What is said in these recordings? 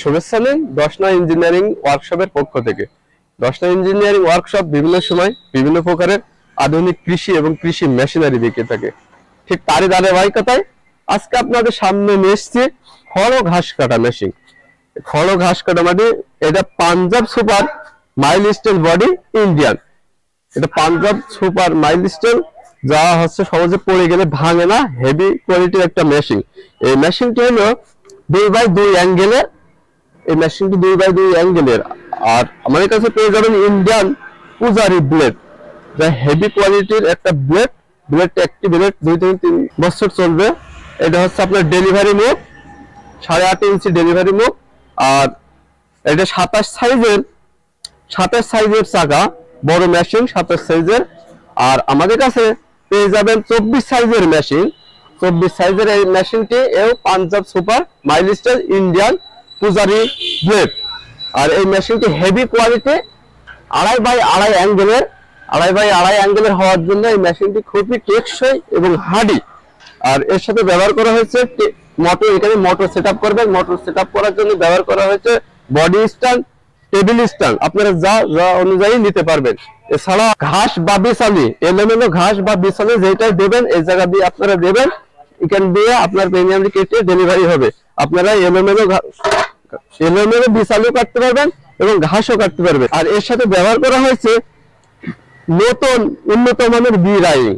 শুভেচ্ছা নেন দশনা ইঞ্জিনিয়ারিং ওয়ার্কশপের পক্ষ থেকে। দশনা ইঞ্জিনিয়ারিং ওয়ার্কশপ বিভিন্ন সময় বিভিন্ন প্রকারের আধুনিক কৃষি এবং কৃষি মেশিনারি বিক্রি থাকে। ঠিক তারই ধারাবাহিকতায় আজকে আপনাদের সামনে নিয়ে এসেছি খড় ঘাস কাটা মেশিন। খড় ঘাস কাটা মানে এটা Punjab super milestone body Indian. এটা পাঞ্জাব সুপার মাইলস্টোন, যা হচ্ছে সহজে পড়ে গেলে ভাঙে না, হেভি কোয়ালিটির একটা মেশিন। এই মেশিনটি হলো 2x2 অ্যাঙ্গেলের। এই মেশিনটি 2x2 অ্যাঙ্গেলের। আর আমাদের কাছে পেয়ে যাবেন ইন্ডিয়ান পূজারি ব্লেড, যা হেভি কোয়ালিটির একটা ব্লেড। ব্লেডটা একটি ব্লেড 2 থেকে 3 বছর চলবে। এটা হচ্ছে আপনার ডেলিভারি মুখ, 8.5 ইঞ্চি ডেলিভারি মুখ। আর এটা 27 সাইজের চাকা, বড় মেশিন 27 সাইজের। আর আমাদের কাছে পেয়ে যাবেন 24 সাইজের মেশিন। 24 সাইজের এই মেশিনটি এও পাঞ্জাব সুপার মাইলস্টোন ইন্ডিয়ান পূজারি ব্লেড। আর এই মেশিনটি হেভি কোয়ালিটি 2.5x2 অ্যাঙ্গেলের। 2.5x2 অ্যাঙ্গেলের হওয়ার জন্য এই মেশিনটি খুবই টেকসই এবং হার্ডি। আর এর সাথে ব্যবহার করা হয়েছে মোটর। এখানে মোটর সেটআপ করবেন। মোটর সেটআপ করার জন্য ব্যবহার করা হয়েছে বডি স্ট্যান্ড, টেবিল স্ট্যান্ড। আপনারা যা অনুযায়ী নিতে পারবেন। এছাড়া ঘাস বা বিছালি, এলোমেলো ঘাস বা বিছালি যেটাই দেবেন এই জায়গা দিয়ে আপনারা দেবেন। এখান দিয়ে আপনার প্রিমিয়ামটি কেটে ডেলিভারি হবে। আপনারা এলোমেলো বিছালিও কাটতে পারবেন এবং ঘাসও কাটতে পারবেন। আর এর সাথে ব্যবহার করা হয়েছে নতুন উন্নত মানের বি রাইং।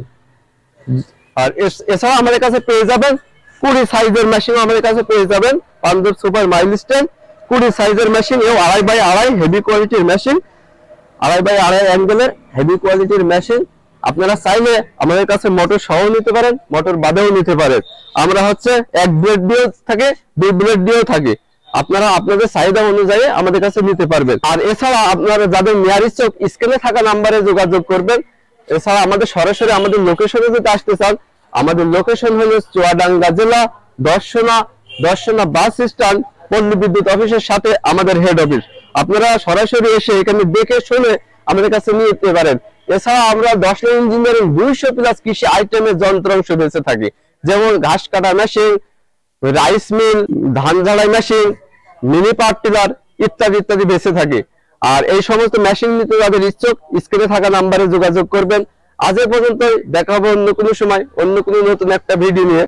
আর এছাড়া আমাদের কাছে পেয়ে যাবেন 20 সাইজের মেশিন। আমাদের কাছে পেয়ে যাবেন পাঞ্জাব সুপার মাইলস্টোন 20 সাইজের মেশিন। এও 2.5x2 হেভি কোয়ালিটির মেশিন, 2.5x2 অ্যাঙ্গেলের হেভি কোয়ালিটির মেশিন। আপনারা চাইলে আমাদের কাছে মোটর সহ নিতে পারেন, মোটর বাদেও নিতে পারেন। আমরা হচ্ছে 1 ব্লেড দিয়েও থাকে, 2 ব্লেড দিয়েও থাকে। আপনারা আপনাদের চাহিদা অনুযায়ী আমাদের কাছে নিতে পারবেন। আর এছাড়া আপনারা যাদের নেয়ার ইচ্ছুক স্ক্রিনে থাকা নাম্বারে যোগাযোগ করবেন। এছাড়া আমাদের সরাসরি আমাদের লোকেশনে যদি আসতে চান, আমাদের লোকেশন হলো চুয়াডাঙ্গা জেলা দর্শনা বাস স্ট্যান্ড, পল্লী বিদ্যুৎ অফিসের সাথে আমাদের হেড অফিস। আপনারা সরাসরি এসে এখানে দেখে শুনে আমাদের কাছে নিয়ে যেতে পারেন। এছাড়া আমরা দশনা ইঞ্জিনিয়ারিং 200+ কৃষি আইটেমের যন্ত্রাংশ বেঁচে থাকি, যেমন ঘাস কাটা মেশিন, রাইস মিল, ধান ঝাড়াই মেশিন, মিনি পাওয়ার টিলার ইত্যাদি ইত্যাদি বেঁচে থাকি। আর এই সমস্ত মেশিন নিতে যাদের ইচ্ছুক স্ক্রিনে থাকা নাম্বারে যোগাযোগ করবেন। আজ এ পর্যন্ত, দেখা হবে অন্য কোনো সময় অন্য কোনো নতুন একটা ভিডিও নিয়ে।